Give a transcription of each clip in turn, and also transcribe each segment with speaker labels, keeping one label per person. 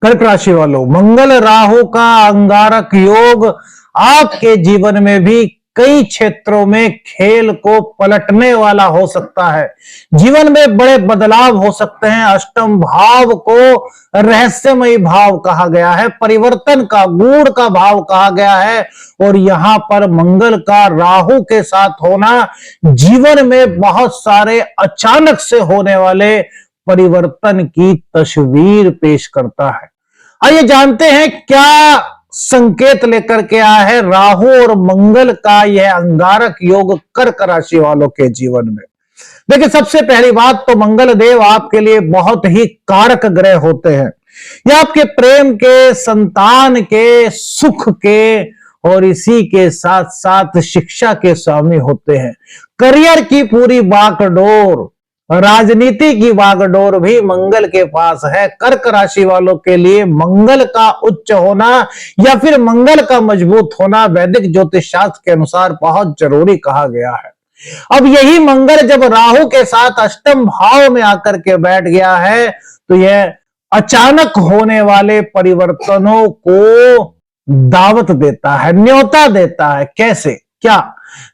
Speaker 1: कर्क राशि वालों, मंगल राहु का अंगारक योग आपके जीवन में भी कई क्षेत्रों में खेल को पलटने वाला हो सकता है। जीवन में बड़े बदलाव हो सकते हैं। अष्टम भाव को रहस्यमयी भाव कहा गया है, परिवर्तन का, गूढ़ का भाव कहा गया है। और यहां पर मंगल का राहु के साथ होना जीवन में बहुत सारे अचानक से होने वाले परिवर्तन की तस्वीर पेश करता है। आइए जानते हैं क्या संकेत लेकर के आया है राहु और मंगल का यह अंगारक योग कर्क राशि वालों के जीवन में। देखिए, सबसे पहली बात तो मंगल देव आपके लिए बहुत ही कारक ग्रह होते हैं। यह आपके प्रेम के, संतान के, सुख के और इसी के साथ साथ शिक्षा के स्वामी होते हैं। करियर की पूरी बागडोर, राजनीति की बागडोर भी मंगल के पास है। कर्क राशि वालों के लिए मंगल का उच्च होना या फिर मंगल का मजबूत होना वैदिक ज्योतिष शास्त्र के अनुसार बहुत जरूरी कहा गया है। अब यही मंगल जब राहु के साथ अष्टम भाव में आकर के बैठ गया है तो यह अचानक होने वाले परिवर्तनों को दावत देता है, न्योता देता है। कैसे, क्या?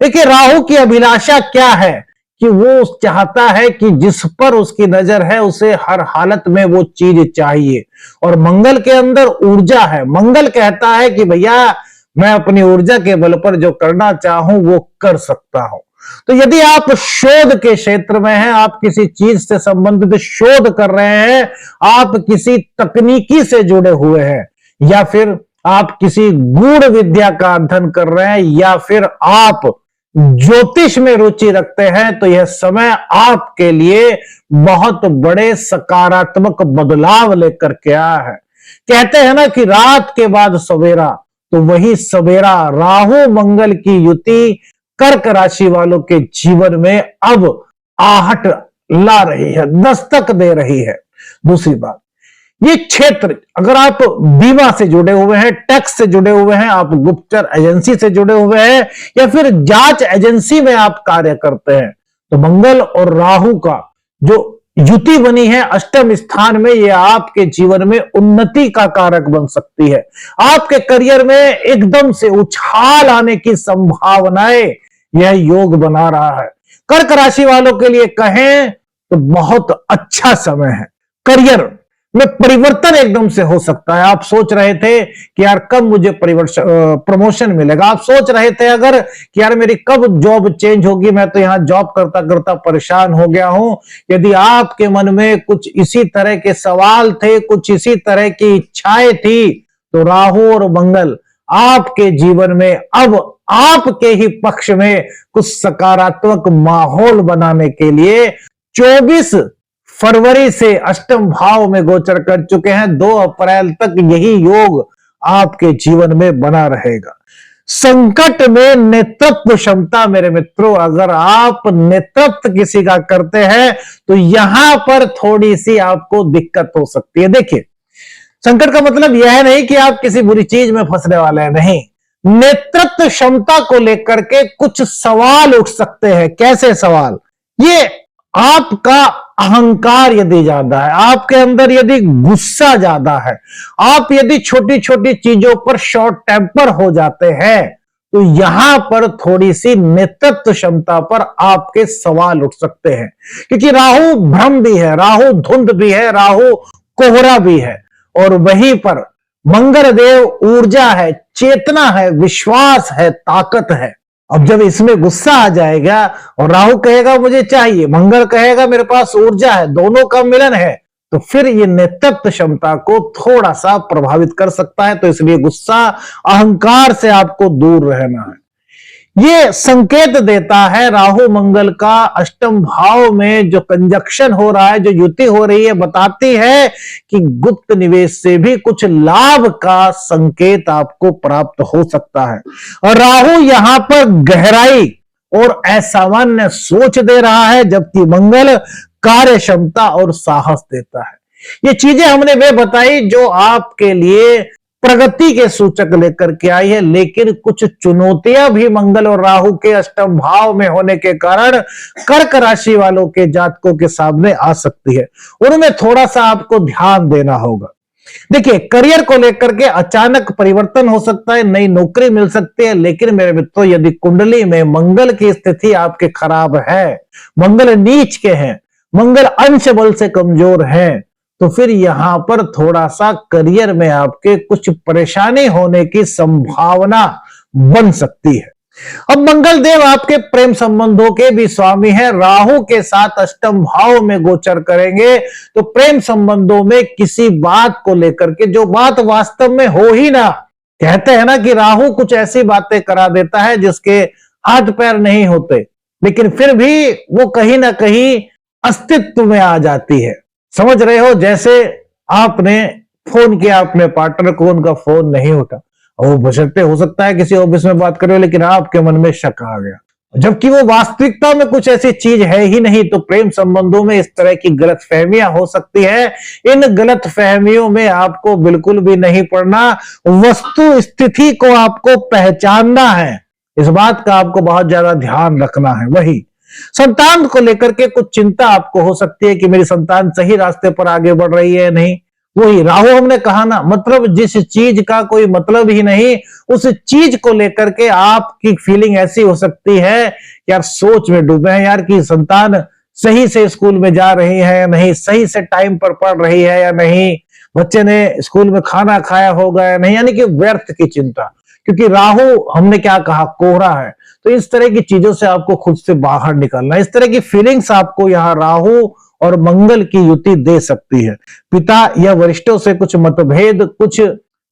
Speaker 1: देखिए, राहु की अभिलाषा क्या है कि वो चाहता है कि जिस पर उसकी नजर है उसे हर हालत में वो चीज चाहिए। और मंगल के अंदर ऊर्जा है। मंगल कहता है कि भैया मैं अपनी ऊर्जा के बल पर जो करना चाहूं वो कर सकता हूं। तो यदि आप शोध के क्षेत्र में हैं, आप किसी चीज से संबंधित शोध कर रहे हैं, आप किसी तकनीकी से जुड़े हुए हैं, या फिर आप किसी गूढ़ विद्या का अध्ययन कर रहे हैं, या फिर आप ज्योतिष में रुचि रखते हैं, तो यह समय आपके लिए बहुत बड़े सकारात्मक बदलाव लेकर के आया है। कहते हैं ना कि रात के बाद सवेरा, तो वही सवेरा राहु मंगल की युति कर्क राशि वालों के जीवन में अब आहट ला रही है, दस्तक दे रही है। दूसरी बात, ये क्षेत्र, अगर आप बीमा से जुड़े हुए हैं, टैक्स से जुड़े हुए हैं, आप गुप्तचर एजेंसी से जुड़े हुए हैं, या फिर जांच एजेंसी में आप कार्य करते हैं, तो मंगल और राहु का जो युति बनी है अष्टम स्थान में, यह आपके जीवन में उन्नति का कारक बन सकती है। आपके करियर में एकदम से उछाल आने की संभावनाएं यह योग बना रहा है। कर्क राशि वालों के लिए कहें तो बहुत अच्छा समय है। करियर में परिवर्तन एकदम से हो सकता है। आप सोच रहे थे कि यार कब मुझे प्रमोशन मिलेगा, आप सोच रहे थे अगर कि यार मेरी कब जॉब चेंज होगी, मैं तो यहां जॉब करता करता परेशान हो गया हूं। यदि आपके मन में कुछ इसी तरह के सवाल थे, कुछ इसी तरह की इच्छाएं थी, तो राहु और मंगल आपके जीवन में अब आपके ही पक्ष में कुछ सकारात्मक माहौल बनाने के लिए 24 फरवरी से अष्टम भाव में गोचर कर चुके हैं। 2 अप्रैल तक यही योग आपके जीवन में बना रहेगा। संकट में नेतृत्व क्षमता, मेरे मित्रों, अगर आप नेतृत्व किसी का करते हैं तो यहां पर थोड़ी सी आपको दिक्कत हो सकती है। देखिए, संकट का मतलब यह नहीं कि आप किसी बुरी चीज में फंसने वाले हैं, नहीं। नेतृत्व क्षमता को लेकर के कुछ सवाल उठ सकते हैं। कैसे सवाल? ये आपका अहंकार यदि ज्यादा है, आपके अंदर यदि गुस्सा ज्यादा है, आप यदि छोटी छोटी चीजों पर शॉर्ट टेम्पर हो जाते हैं, तो यहां पर थोड़ी सी नेतृत्व क्षमता पर आपके सवाल उठ सकते हैं। क्योंकि राहु भ्रम भी है, राहु धुंध भी है, राहु कोहरा भी है, और वहीं पर मंगल देव ऊर्जा है, चेतना है, विश्वास है, ताकत है। अब जब इसमें गुस्सा आ जाएगा और राहु कहेगा मुझे चाहिए, मंगल कहेगा मेरे पास ऊर्जा है, दोनों का मिलन है, तो फिर ये नेतृत्व क्षमता को थोड़ा सा प्रभावित कर सकता है। तो इसलिए गुस्सा, अहंकार से आपको दूर रहना है। ये संकेत देता है राहु मंगल का अष्टम भाव में जो कंजक्शन हो रहा है, जो युति हो रही है, बताती है कि गुप्त निवेश से भी कुछ लाभ का संकेत आपको प्राप्त हो सकता है। और राहु यहां पर गहराई और असामान्य सोच दे रहा है, जबकि मंगल कार्य क्षमता और साहस देता है। ये चीजें हमने वे बताई जो आपके लिए प्रगति के सूचक लेकर के आई है, लेकिन कुछ चुनौतियां भी मंगल और राहु के अष्टम भाव में होने के कारण कर्क राशि वालों के जातकों के सामने आ सकती है। उनमें थोड़ा सा आपको ध्यान देना होगा। देखिए, करियर को लेकर के अचानक परिवर्तन हो सकता है, नई नौकरी मिल सकती है, लेकिन मेरे मित्रों यदि कुंडली में मंगल की स्थिति आपके खराब है, मंगल नीच के हैं, मंगल अंश बल से कमजोर है, तो फिर यहां पर थोड़ा सा करियर में आपके कुछ परेशानी होने की संभावना बन सकती है। अब मंगल देव आपके प्रेम संबंधों के भी स्वामी हैं, राहु के साथ अष्टम भाव में गोचर करेंगे, तो प्रेम संबंधों में किसी बात को लेकर के जो बात वास्तव में हो ही ना, कहते हैं ना कि राहु कुछ ऐसी बातें करा देता है जिसके हाथ पैर नहीं होते, लेकिन फिर भी वो कहीं ना कहीं अस्तित्व में आ जाती है। समझ रहे हो, जैसे आपने फोन किया अपने पार्टनर को, उनका फोन नहीं उठा, वो बशर्ते हो सकता है किसी ऑफिस में बात कर रहे हो, लेकिन आपके मन में शक आ गया, जबकि वो वास्तविकता में कुछ ऐसी चीज है ही नहीं। तो प्रेम संबंधों में इस तरह की गलतफहमियां हो सकती है। इन गलतफहमियों में आपको बिल्कुल भी नहीं पड़ना, वस्तु स्थिति को आपको पहचानना है, इस बात का आपको बहुत ज्यादा ध्यान रखना है। वही संतान को लेकर के कुछ चिंता आपको हो सकती है कि मेरी संतान सही रास्ते पर आगे बढ़ रही है नहीं। वही राहु हमने कहा ना, मतलब जिस चीज का कोई मतलब ही नहीं, उस चीज को लेकर के आपकी फीलिंग ऐसी हो सकती है कि यार सोच में डूबे हैं यार कि संतान सही से स्कूल में जा रही है या नहीं, सही से टाइम पर पढ़ रही है या नहीं, बच्चे ने स्कूल में खाना खाया होगा या नहीं, यानी कि व्यर्थ की चिंता। क्योंकि राहु हमने क्या कहा, कोहरा है, तो इस तरह की चीजों से आपको खुद से बाहर निकलना, इस तरह की फीलिंग्स आपको यहाँ राहु और मंगल की युति दे सकती है। पिता या वरिष्ठों से कुछ मतभेद, कुछ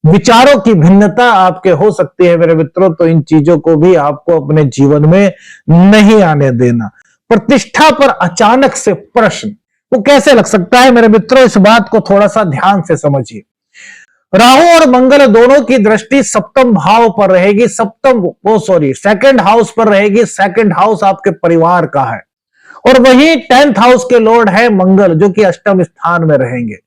Speaker 1: विचारों की भिन्नता आपके हो सकती है मेरे मित्रों, तो इन चीजों को भी आपको अपने जीवन में नहीं आने देना। प्रतिष्ठा पर अचानक से प्रश्न, वो कैसे लग सकता है मेरे मित्रों, इस बात को थोड़ा सा ध्यान से समझिए। राहु और मंगल दोनों की दृष्टि सप्तम भाव पर रहेगी, सेकंड हाउस पर रहेगी। सेकंड हाउस आपके परिवार का है, और वही 10th हाउस के लॉर्ड है मंगल, जो कि अष्टम स्थान में रहेंगे।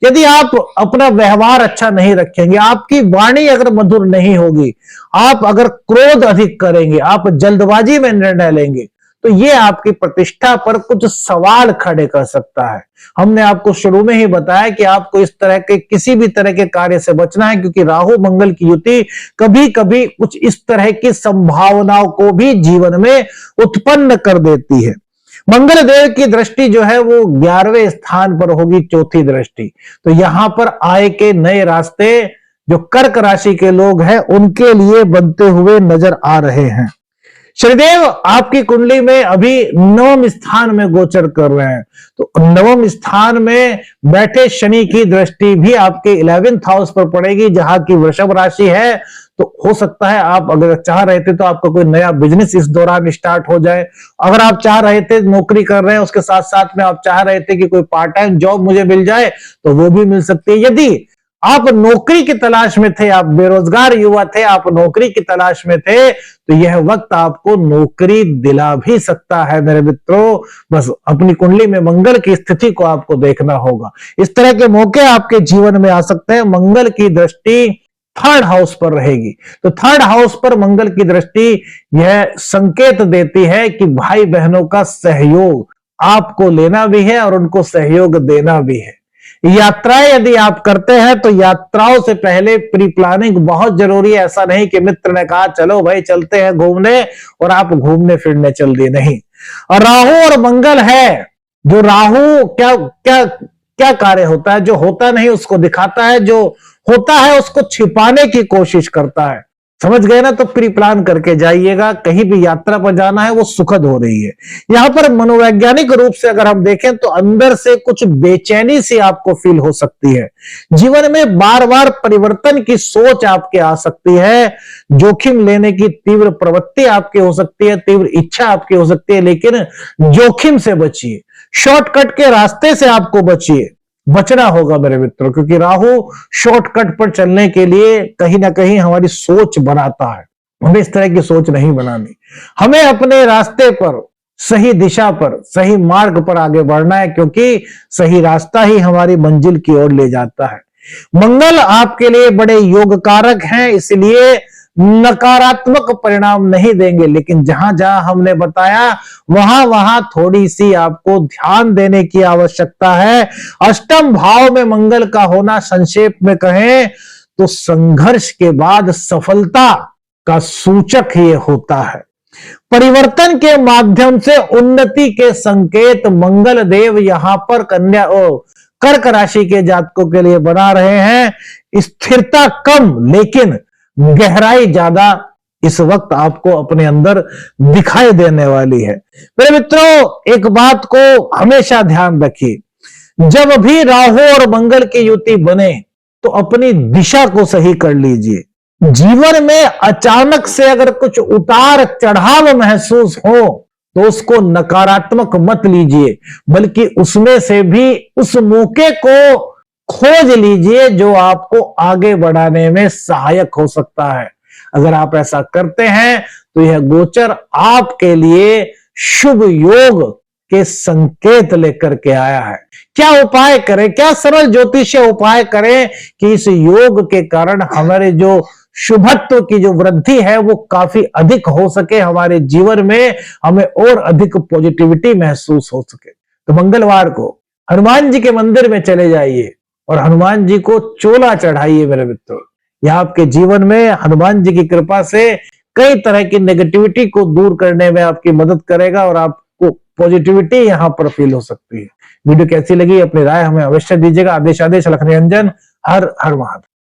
Speaker 1: यदि आप अपना व्यवहार अच्छा नहीं रखेंगे, आपकी वाणी अगर मधुर नहीं होगी, आप अगर क्रोध अधिक करेंगे, आप जल्दबाजी में निर्णय लेंगे, तो ये आपकी प्रतिष्ठा पर कुछ सवाल खड़े कर सकता है। हमने आपको शुरू में ही बताया कि आपको इस तरह के किसी भी तरह के कार्य से बचना है, क्योंकि राहु मंगल की युति कभी कभी कुछ इस तरह की संभावनाओं को भी जीवन में उत्पन्न कर देती है। मंगल देव की दृष्टि जो है वो 11वें स्थान पर होगी, चौथी दृष्टि, तो यहां पर आय के नए रास्ते जो कर्क राशि के लोग हैं उनके लिए बनते हुए नजर आ रहे हैं। शनिदेव आपकी कुंडली में अभी 9वें स्थान में गोचर कर रहे हैं, तो 9वें स्थान में बैठे शनि की दृष्टि भी आपके 11th हाउस पर पड़ेगी, जहां की वृषभ राशि है। तो हो सकता है आप अगर चाह रहे थे तो आपका कोई नया बिजनेस इस दौरान स्टार्ट हो जाए। अगर आप चाह रहे थे, नौकरी कर रहे हैं उसके साथ साथ में आप चाह रहे थे कि कोई पार्ट टाइम जॉब मुझे मिल जाए, तो वो भी मिल सकती है। यदि आप नौकरी की तलाश में थे, आप बेरोजगार युवा थे, आप नौकरी की तलाश में थे, तो यह वक्त आपको नौकरी दिला भी सकता है मेरे मित्रों। बस अपनी कुंडली में मंगल की स्थिति को आपको देखना होगा। इस तरह के मौके आपके जीवन में आ सकते हैं। मंगल की दृष्टि 3rd हाउस पर रहेगी, तो 3rd हाउस पर मंगल की दृष्टि यह संकेत देती है कि भाई बहनों का सहयोग आपको लेना भी है और उनको सहयोग देना भी है। यात्राएं यदि आप करते हैं तो यात्राओं से पहले प्री प्लानिंग बहुत जरूरी है। ऐसा नहीं कि मित्र ने कहा चलो भाई चलते हैं घूमने और आप घूमने फिरने चल दिए, नहीं। और राहु और मंगल है, जो राहु क्या क्या क्या कार्य होता है, जो होता नहीं उसको दिखाता है, जो होता है उसको छिपाने की कोशिश करता है। समझ गए ना, तो प्री प्लान करके जाइएगा। कहीं भी यात्रा पर जाना है वो सुखद हो रही है। यहां पर मनोवैज्ञानिक रूप से अगर हम देखें तो अंदर से कुछ बेचैनी सी आपको फील हो सकती है। जीवन में बार बार परिवर्तन की सोच आपके आ सकती है, जोखिम लेने की तीव्र प्रवृत्ति आपकी हो सकती है, तीव्र इच्छा आपकी हो सकती है, लेकिन जोखिम से बचिए, शॉर्टकट के रास्ते से आपको बचना होगा मेरे मित्रों, क्योंकि राहु शॉर्टकट पर चलने के लिए कहीं ना कहीं हमारी सोच बनाता है। हमें इस तरह की सोच नहीं बनानी, हमें अपने रास्ते पर, सही दिशा पर, सही मार्ग पर आगे बढ़ना है, क्योंकि सही रास्ता ही हमारी मंजिल की ओर ले जाता है। मंगल आपके लिए बड़े योग कारक हैं, इसलिए नकारात्मक परिणाम नहीं देंगे, लेकिन जहां जहां हमने बताया वहां वहां थोड़ी सी आपको ध्यान देने की आवश्यकता है। अष्टम भाव में मंगल का होना, संक्षेप में कहें तो संघर्ष के बाद सफलता का सूचक ये होता है। परिवर्तन के माध्यम से उन्नति के संकेत मंगल देव यहां पर कर्क राशि के जातकों के लिए बना रहे हैं। स्थिरता कम लेकिन गहराई ज्यादा इस वक्त आपको अपने अंदर दिखाई देने वाली है। मेरे मित्रों, एक बात को हमेशा ध्यान रखिए, जब भी राहु और मंगल की युति बने तो अपनी दिशा को सही कर लीजिए। जीवन में अचानक से अगर कुछ उतार चढ़ाव महसूस हो तो उसको नकारात्मक मत लीजिए, बल्कि उसमें से भी उस मौके को खोज लीजिए जो आपको आगे बढ़ाने में सहायक हो सकता है। अगर आप ऐसा करते हैं तो यह गोचर आपके लिए शुभ योग के संकेत लेकर के आया है। क्या उपाय करें, क्या सरल ज्योतिषीय उपाय करें कि इस योग के कारण हमारे जो शुभत्व की जो वृद्धि है वो काफी अधिक हो सके, हमारे जीवन में हमें और अधिक पॉजिटिविटी महसूस हो सके। तो मंगलवार को हनुमान जी के मंदिर में चले जाइए और हनुमान जी को चोला चढ़ाइए। मेरे मित्रों, यह आपके जीवन में हनुमान जी की कृपा से कई तरह की नेगेटिविटी को दूर करने में आपकी मदद करेगा और आपको पॉजिटिविटी यहां पर फील हो सकती है। वीडियो कैसी लगी अपनी राय हमें अवश्य दीजिएगा। आदेश लख निरंजन। हर हर महादेव।